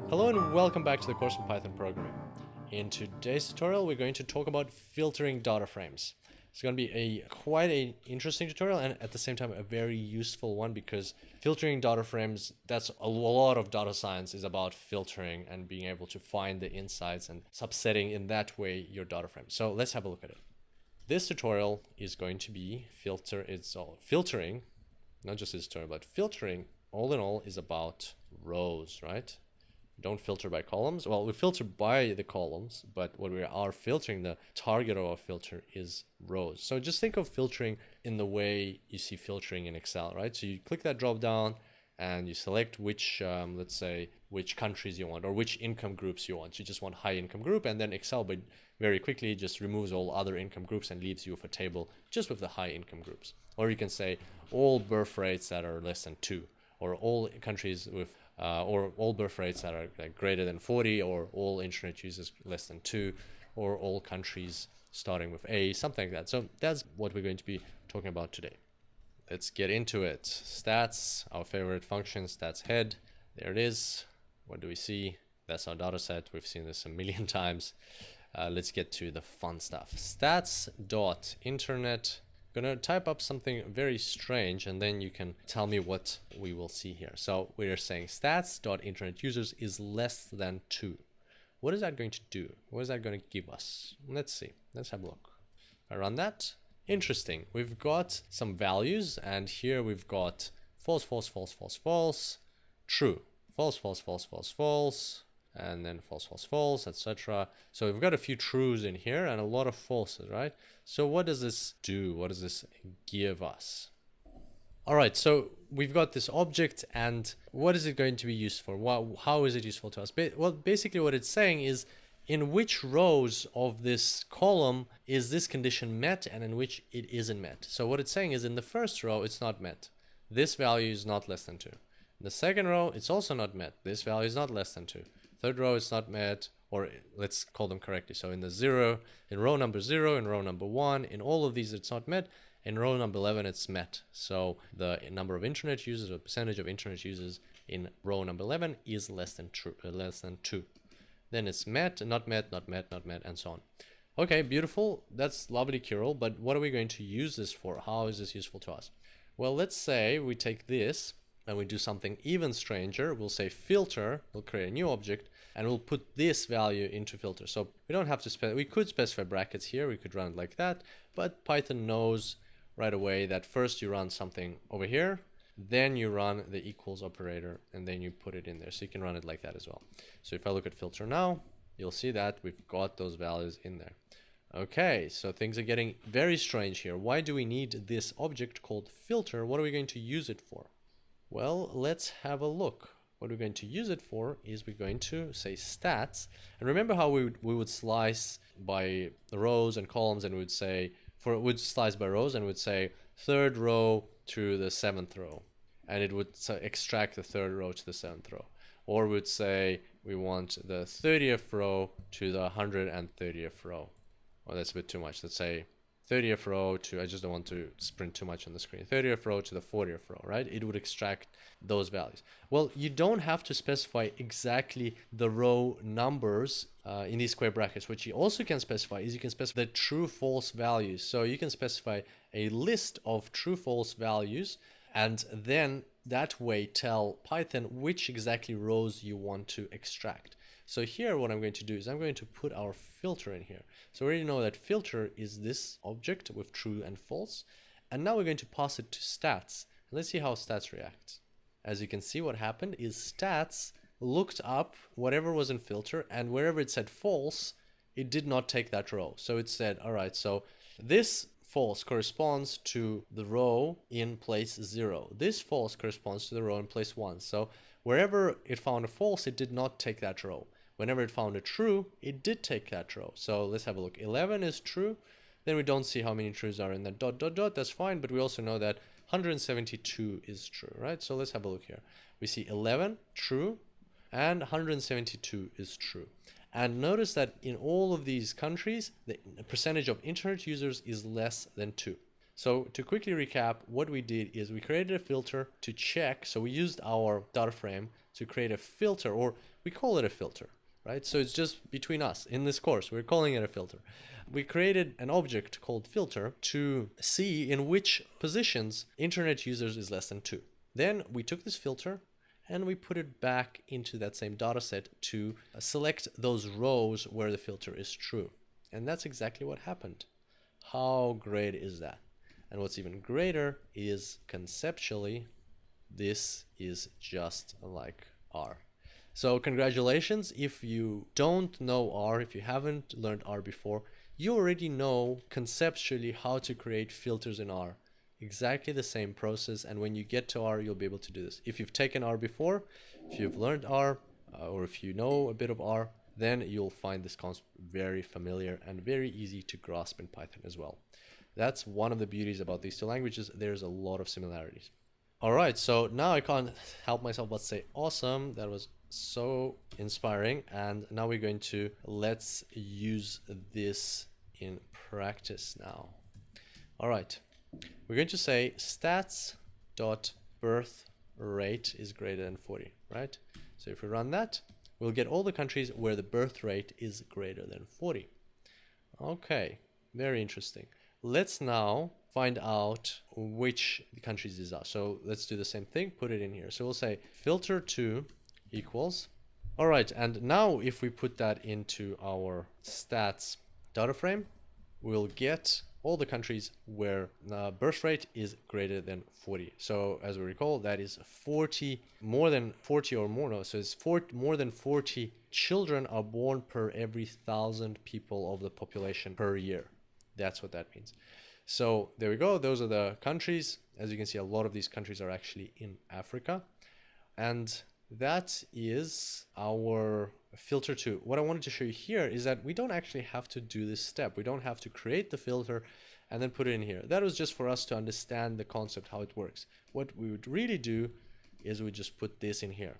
Hello and welcome back to the course on Python programming. In today's tutorial, we're going to talk about filtering data frames. It's going to be quite an interesting tutorial and at the same time a very useful one because filtering data frames, that's a lot of data science is about filtering and being able to find the insights and subsetting in that way your data frame. So let's have a look at it. This tutorial is going to be filtering, not just this tutorial, but filtering all in all is about rows, right? Don't filter by columns. Well, we filter by the columns, but what we are filtering, the target of our filter is rows. So just think of filtering in the way you see filtering in Excel, right? So you click that drop down and you select which, let's say, which countries you want or which income groups you want. You just want high income group, and then Excel, but very quickly just removes all other income groups and leaves you with a table just with the high income groups. Or you can say all birth rates that are less than 2, or all countries with or all birth rates that are like greater than 40, or all internet users less than 2, or all countries starting with A, something like that. So that's what we're going to be talking about today. Let's get into it. Stats, our favorite function, stats head. There it is. What do we see? That's our data set. We've seen this a million times. Let's get to the fun stuff. Stats.internet. Gonna type up something very strange and then you can tell me what we will see here. So we're saying stats.internet users is less than 2. What is that going to do? What is that going to give us? Let's see. Let's have a look. I run that. Interesting. We've got some values and here we've got false, false, false, false, false, true, false, false, false, false, false, and then false, false, false, etc. So we've got a few trues in here and a lot of falses, right? So what does this do? What does this give us? All right, so we've got this object and what is it going to be used for? How is it useful to us? Well, basically what it's saying is in which rows of this column is this condition met and in which it isn't met. So what it's saying is in the first row, it's not met. This value is not less than 2. In the second row, it's also not met. This value is not less than 2. Third row is not met, or let's call them correctly. So in row number 0, in row number 1, in all of these it's not met. In row number 11 it's met. So the number of internet users or percentage of internet users in row number 11 is less than 2. Then it's met, not met, not met, not met, and so on. Okay, beautiful. That's lovely, Kirill. But what are we going to use this for? How is this useful to us? Well, let's say we take this and we do something even stranger. We'll say filter, we'll create a new object, and we'll put this value into filter. So we don't have to we could specify brackets here, we could run it like that, but Python knows right away that first you run something over here, then you run the equals operator, and then you put it in there. So you can run it like that as well. So if I look at filter now, you'll see that we've got those values in there. Okay, so things are getting very strange here. Why do we need this object called filter? What are we going to use it for? Well, let's have a look. What we're going to use it for is we're going to say stats. And remember how we would slice by rows and columns, and we'd say, we'd slice by rows and we'd say third row to the 7th row. And it would extract the third row to the 7th row. Or we'd say we want the 30th row to the 130th row. Well, that's a bit too much. Let's say 30th row to, I just don't want to sprint too much on the screen, 30th row to the 40th row, right? It would extract those values. Well, you don't have to specify exactly the row numbers in these square brackets. What you also can specify is you can specify the true false values. So you can specify a list of true false values and then that way tell Python which exactly rows you want to extract. So here what I'm going to do is I'm going to put our filter in here. So we already know that filter is this object with true and false. And now we're going to pass it to stats. Let's see how stats reacts. As you can see, what happened is stats looked up whatever was in filter, and wherever it said false, it did not take that row. So it said, all right, so this false corresponds to the row in place 0. This false corresponds to the row in place 1. So wherever it found a false, it did not take that row. Whenever it found a true, it did take that row. So let's have a look. 11 is true. Then we don't see how many trues are in that dot, dot, dot. That's fine. But we also know that 172 is true, right? So let's have a look here. We see 11 true and 172 is true. And notice that in all of these countries, the percentage of internet users is less than 2. So to quickly recap, what we did is we created a filter to check. So we used our data frame to create a filter, or we call it a filter, right? So it's just between us. In this course, we're calling it a filter. We created an object called filter to see in which positions internet users is less than 2. Then we took this filter and we put it back into that same data set to select those rows where the filter is true. And that's exactly what happened. How great is that? And what's even greater is conceptually, this is just like R. So congratulations. If you don't know R, if you haven't learned R before, you already know conceptually how to create filters in R. Exactly the same process. And when you get to R, you'll be able to do this. If you've taken R before, if you've learned R, or if you know a bit of R, then you'll find this concept very familiar and very easy to grasp in Python as well. That's one of the beauties about these two languages. There's a lot of similarities. All right, so now I can't help myself but say awesome. That was so inspiring. And now we're going to let's use this in practice now. All right, we're going to say stats.birth rate is greater than 40, right? So if we run that, we'll get all the countries where the birth rate is greater than 40. Okay, very interesting. Let's now find out which countries these are. So let's do the same thing, put it in here. So we'll say filter2 equals. All right, and now if we put that into our stats data frame, we'll get all the countries where the birth rate is greater than 40. So as we recall, that is 40, more than 40 or more. No, so it's more than 40 children are born per every 1,000 people of the population per year. That's what that means. So there we go. Those are the countries. As you can see, a lot of these countries are actually in Africa. And that is our filter 2. What I wanted to show you here is that we don't actually have to do this step. We don't have to create the filter and then put it in here. That was just for us to understand the concept, how it works. What we would really do is we just put this in here.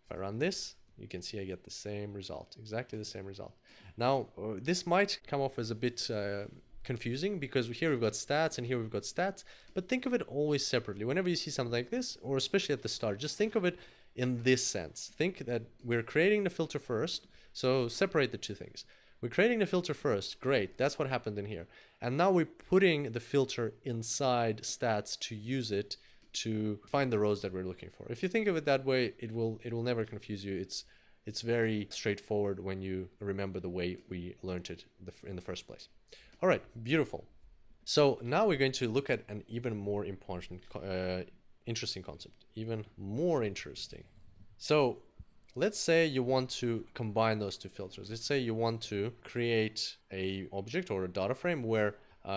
If I run this, you can see I get the same result, exactly the same result. Now, this might come off as a bit confusing because here we've got stats and here we've got stats, but think of it always separately. Whenever you see something like this, or especially at the start, just think of it in this sense. Think that we're creating the filter first, so separate the two things. We're creating the filter first, great, that's what happened in here. And now we're putting the filter inside stats to use it to find the rows that we're looking for. If you think of it that way, it will never confuse you. It's very straightforward when you remember the way we learned it in the first place. All right, beautiful. So now we're going to look at an even more important, interesting concept, even more interesting. So let's say you want to combine those two filters. Let's say you want to create a object or a data frame where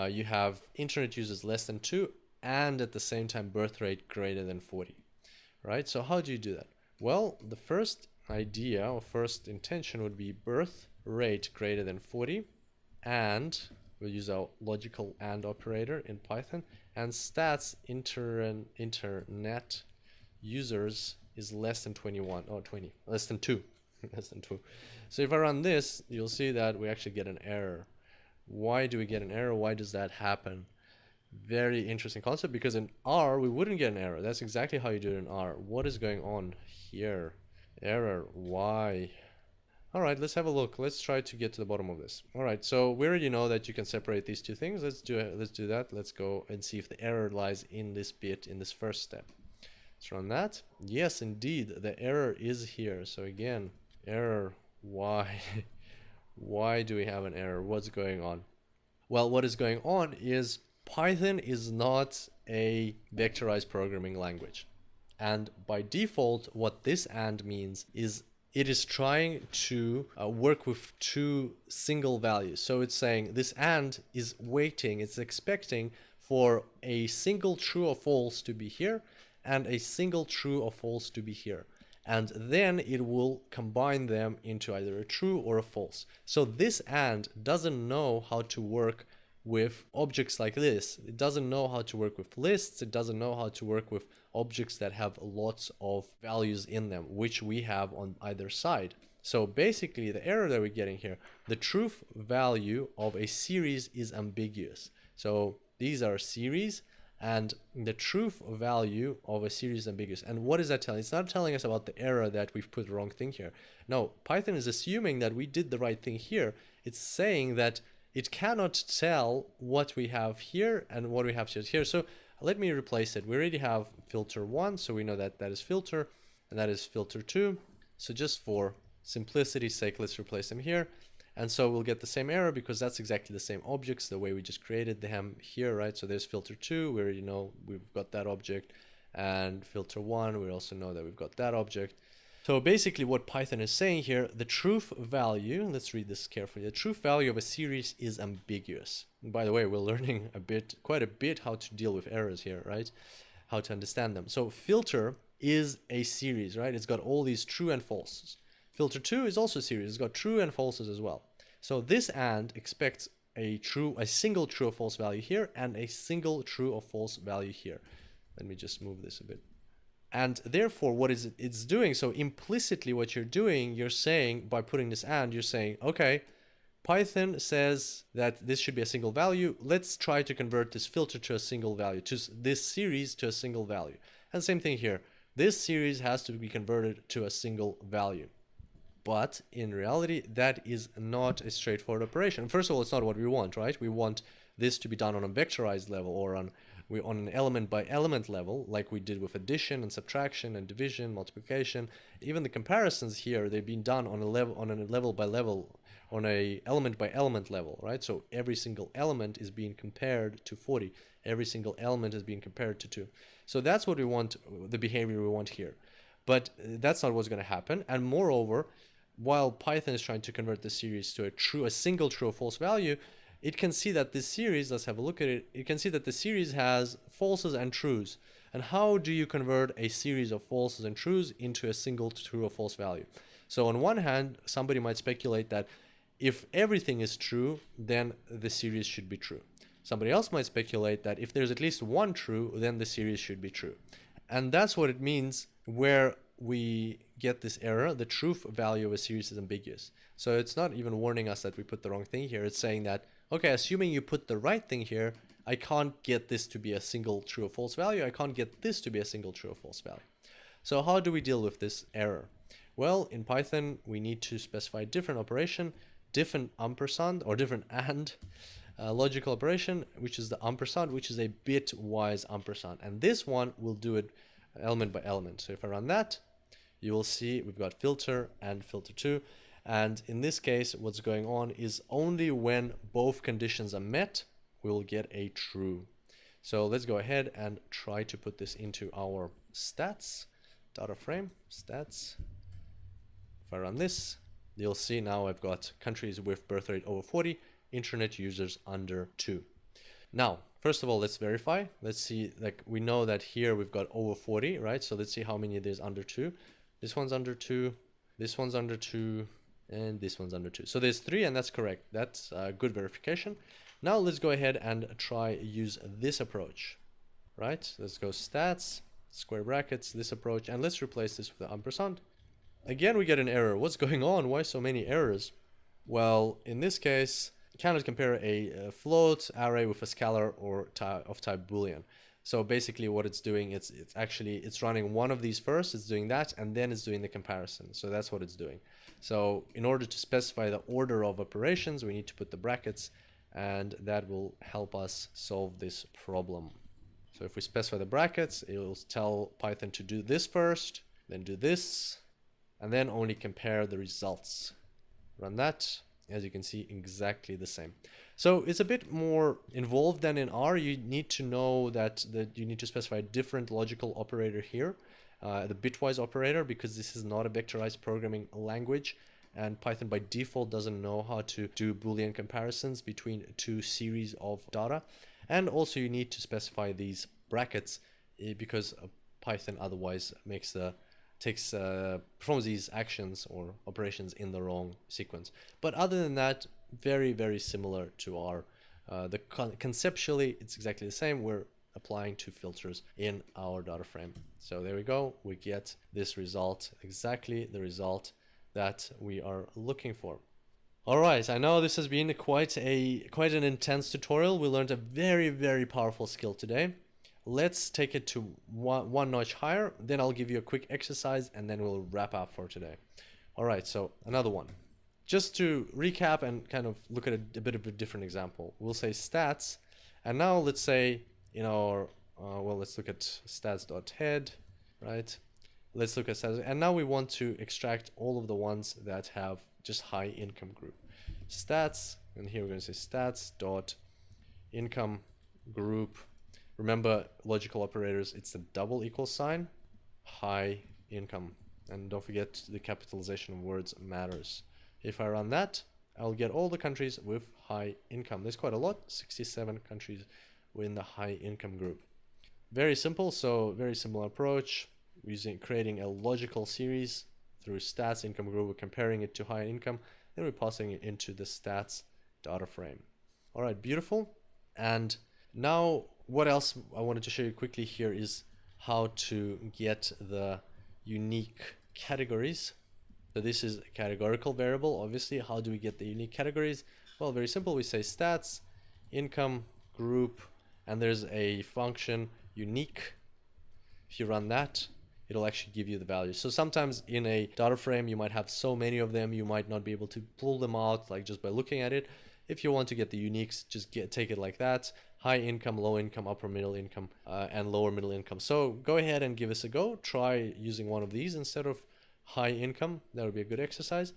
you have internet users less than 2 and at the same time birth rate greater than 40, right? So how do you do that? Well, the first idea or first intention would be birth rate greater than 40, and we'll use our logical AND operator in Python, and stats internet users is less than 21 or 20, less than 2. Less than 2. So if I run this, you'll see that we actually get an error. Why do we get an error? Why does that happen? Very interesting concept, because in R we wouldn't get an error. That's exactly how you do it in R. What is going on here? Error. Why? All right, let's have a look. Let's try to get to the bottom of this. All right, so we already know that you can separate these two things. Let's do that. Let's go and see if the error lies in this bit, in this first step. Let's run that. Yes, indeed, the error is here. So again, error. Why? Why do we have an error? What's going on? Well, what is going on is Python is not a vectorized programming language. And by default, what this AND means is it is trying to work with two single values. So it's saying this AND is waiting, it's expecting for a single true or false to be here and a single true or false to be here. And then it will combine them into either a true or a false. So this AND doesn't know how to work with objects like this. It doesn't know how to work with lists. It doesn't know how to work with objects that have lots of values in them, which we have on either side. So basically the error that we're getting here, the truth value of a series is ambiguous. So These are series, and the truth value of a series is ambiguous. And what is that telling? It's not telling us about the error that we've put the wrong thing here. No, Python is assuming that we did the right thing here. It's saying that it cannot tell what we have here and what we have here. So let me replace it. We already have filter 1, so we know that that is filter, and that is filter 2. So just for simplicity's sake, let's replace them here. And so we'll get the same error because that's exactly the same objects, the way we just created them here, right? So there's filter 2, we already know we've got that object, and filter 1, we also know that we've got that object. So basically what Python is saying here, the truth value, let's read this carefully, the truth value of a series is ambiguous. And by the way, we're learning quite a bit how to deal with errors here, right? How to understand them. So filter is a series, right? It's got all these true and falses. Filter 2 is also a series, it's got true and falses as well. So this AND expects a single true or false value here and a single true or false value here. Let me just move this a bit. And therefore, what is it's doing? So implicitly what you're doing, you're saying, by putting this AND, you're saying, okay, Python says that this should be a single value. Let's try to convert this filter to a single value, to this series to a single value. And same thing here. This series has to be converted to a single value. But in reality, that is not a straightforward operation. First of all, it's not what we want, right? We want this to be done on a vectorized level, or on an element by element level, like we did with addition and subtraction and division, multiplication. Even the comparisons here, they've been done on a level by level, on a element by element level, right? So every single element is being compared to 40. Every single element is being compared to 2. So that's what we want, the behavior we want here. But that's not what's going to happen. And moreover, while Python is trying to convert the series to a single true or false value, it can see that this series, let's have a look at it, it can see that the series has falses and trues. And how do you convert a series of falses and trues into a single true or false value? So on one hand, somebody might speculate that if everything is true, then the series should be true. Somebody else might speculate that if there's at least one true, then the series should be true. And that's what it means where we get this error. The truth value of a series is ambiguous. So it's not even warning us that we put the wrong thing here. It's saying that, okay, assuming you put the right thing here, I can't get this to be a single true or false value. I can't get this to be a single true or false value. So how do we deal with this error? Well, in Python, we need to specify different operation, different ampersand or different AND logical operation, which is the ampersand, which is a bitwise ampersand. And this one will do it element by element. So if I run that, you will see we've got filter and filter 2. And in this case, what's going on is only when both conditions are met, we will get a true. So let's go ahead and try to put this into our stats, data frame, stats. If I run this, you'll see now I've got countries with birth rate over 40, internet users under 2. Now, first of all, let's verify. Let's see, like we know that here we've got over 40, right? So let's see how many there's under 2. This one's under 2, this one's under 2, and this one's under 2. So there's 3, and that's correct. That's good verification. Now let's go ahead and try use this approach, right? Let's go stats, square brackets, this approach, and let's replace this with the ampersand. Again, we get an error. What's going on? Why so many errors? Well, in this case, cannot compare a float array with a scalar or of type Boolean. So basically what it's doing, it's running one of these first, it's doing that, and then it's doing the comparison. So that's what it's doing. So in order to specify the order of operations, we need to put the brackets, and that will help us solve this problem. So if we specify the brackets, it will tell Python to do this first, then do this, and then only compare the results. Run that. As you can see, exactly the same. So it's a bit more involved than in R. You need to know that you need to specify a different logical operator here, the bitwise operator, because this is not a vectorized programming language, and Python by default doesn't know how to do Boolean comparisons between two series of data. And also you need to specify these brackets because Python otherwise performs these actions or operations in the wrong sequence. But other than that, very, very similar to R. Conceptually, it's exactly the same. We're applying two filters in our data frame. So there we go. We get this result, exactly the result that we are looking for. All right, I know this has been quite an intense tutorial. We learned a very powerful skill today. Let's take it to one notch higher. Then I'll give you a quick exercise and then we'll wrap up for today. All right, so another one. Just to recap and kind of look at a bit of a different example. We'll say stats, and now let's say in our, well, let's look at stats.head, right? Let's look at stats, and now we want to extract all of the ones that have just high income group. Stats, and here we're going to say stats dot income group. Remember, logical operators, it's the double equal sign, high income. And don't forget the capitalization of words matters. If I run that, I'll get all the countries with high income. There's quite a lot, 67 countries in the high income group. Very simple, so very similar approach, creating a logical series through stats income group. We're comparing it to high income, then we're passing it into the stats data frame. All right, beautiful. And now what else I wanted to show you quickly here is how to get the unique categories. So this is a categorical variable, obviously. How do we get the unique categories? Well, very simple. We say stats, income, group, and there's a function unique. If you run that, it'll actually give you the values. So sometimes in a data frame, you might have so many of them, you might not be able to pull them out like just by looking at it. If you want to get the uniques, just take it like that. High income, low income, upper middle income, and lower middle income. So go ahead and give us a go. Try using one of these instead of high income. That would be a good exercise.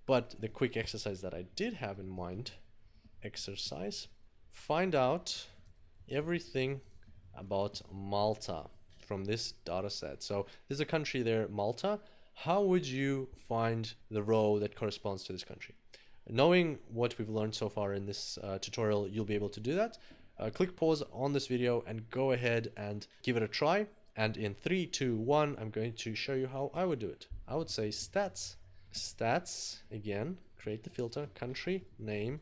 But the quick exercise that I did have in mind, find out everything about Malta from this data set. So there's a country there, Malta. How would you find the row that corresponds to this country? Knowing what we've learned so far in this tutorial, you'll be able to do that. Click pause on this video and go ahead and give it a try. And in 3, 2, 1, I'm going to show you how I would do it. I would say stats, again, create the filter, country name.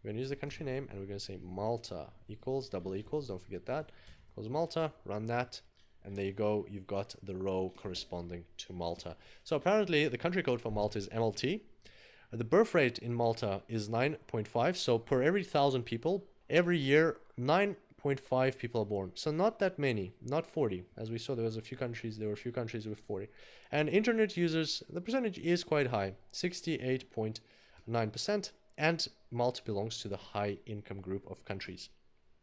We're going to use the country name and we're going to say Malta equals, double equals, don't forget that, equals Malta, run that. And there you go, you've got the row corresponding to Malta. So apparently the country code for Malta is MLT. The birth rate in Malta is 9.5. So per every 1,000 people, every year, 9.5 people are born. So not that many, not 40. As we saw, there were a few countries with 40. And internet users, the percentage is quite high, 68.9%. And Malta belongs to the high income group of countries.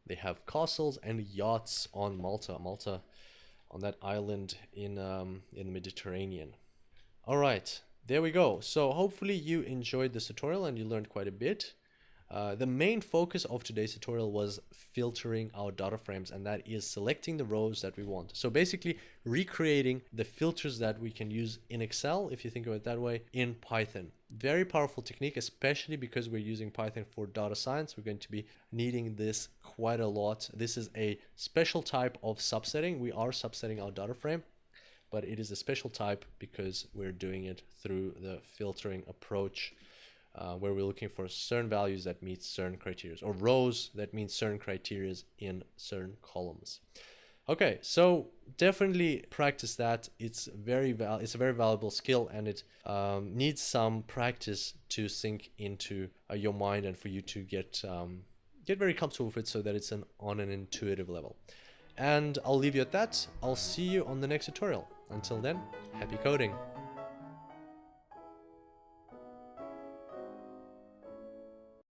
They have castles and yachts on Malta. Malta on that island in the Mediterranean. All right, there we go. So hopefully you enjoyed this tutorial and you learned quite a bit. The main focus of today's tutorial was filtering our data frames, and that is selecting the rows that we want. So basically recreating the filters that we can use in Excel, if you think of it that way, in Python. Very powerful technique, especially because we're using Python for data science. We're going to be needing this quite a lot. This is a special type of subsetting. We are subsetting our data frame, but it is a special type because we're doing it through the filtering approach. Where we're looking for certain values that meet certain criteria, or rows that meet certain criteria in certain columns. Okay, so definitely practice that. It's a very valuable skill, and it needs some practice to sink into your mind and for you to get very comfortable with it, so that it's on an intuitive level. And I'll leave you at that. I'll see you on the next tutorial. Until then, happy coding.